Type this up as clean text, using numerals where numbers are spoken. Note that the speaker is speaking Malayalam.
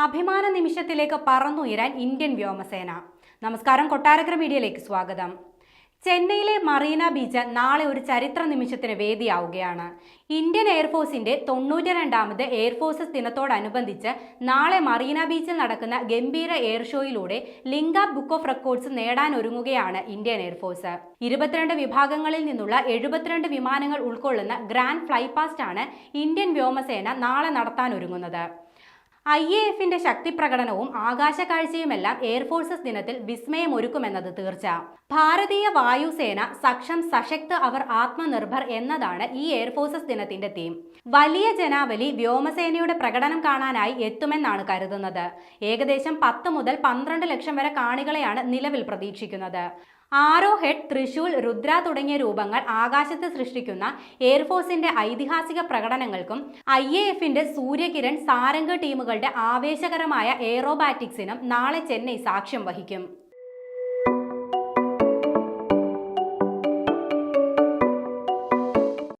അഭിമാന നിമിഷത്തിലേക്ക് പറന്നുയരാൻ ഇന്ത്യൻ വ്യോമസേന. നമസ്കാരം, കൊട്ടാരക്കര മീഡിയയിലേക്ക് സ്വാഗതം. ചെന്നൈയിലെ മറീന ബീച്ച് നാളെ ഒരു ചരിത്ര നിമിഷത്തിന് വേദിയാവുകയാണ്. ഇന്ത്യൻ എയർഫോഴ്സിന്റെ 92ാമത് എയർഫോഴ്സസ് ദിനത്തോടനുബന്ധിച്ച് നാളെ മറീന ബീച്ചിൽ നടക്കുന്ന ഗംഭീര എയർ ഷോയിലൂടെ ലിങ്ക ബുക്ക് ഓഫ് റെക്കോർഡ്സ് നേടാനൊരുങ്ങുകയാണ് ഇന്ത്യൻ എയർഫോഴ്സ്. 22 വിഭാഗങ്ങളിൽ നിന്നുള്ള 72 വിമാനങ്ങൾ ഉൾക്കൊള്ളുന്ന ഗ്രാൻഡ് ഫ്ലൈപാസ്റ്റ് ആണ് ഇന്ത്യൻ വ്യോമസേന നാളെ നടത്താനൊരുങ്ങുന്നത്. IAFന്റെ ശക്തി പ്രകടനവും ആകാശക്കാഴ്ചയുമെല്ലാം എയർഫോഴ്സസ് ദിനത്തിൽ വിസ്മയമൊരുക്കുമെന്നത് തീർച്ച. ഭാരതീയ വായുസേന സക്ഷം സശക്ത് അവർ ആത്മനിർഭർ എന്നതാണ് ഈ എയർഫോഴ്സസ് ദിനത്തിന്റെ തീം. വലിയ ജനാവലി വ്യോമസേനയുടെ പ്രകടനം കാണാനായി എത്തുമെന്നാണ് കരുതുന്നത്. ഏകദേശം 10 മുതൽ 12 ലക്ഷം വരെ കാണികളെയാണ് നിലവിൽ പ്രതീക്ഷിക്കുന്നത്. ആരോ ഹെഡ്, തൃശൂൽ, രുദ്ര തുടങ്ങിയ രൂപങ്ങൾ ആകാശത്ത് സൃഷ്ടിക്കുന്ന എയർഫോഴ്സിന്റെ ഐതിഹാസിക പ്രകടനങ്ങൾക്കും IAFന്റെ സൂര്യകിരൺ, സാരംഗ് ടീമുകളുടെ ആവേശകരമായ എയറോബാറ്റിക്സിനും നാളെ ചെന്നൈ സാക്ഷ്യം വഹിക്കും.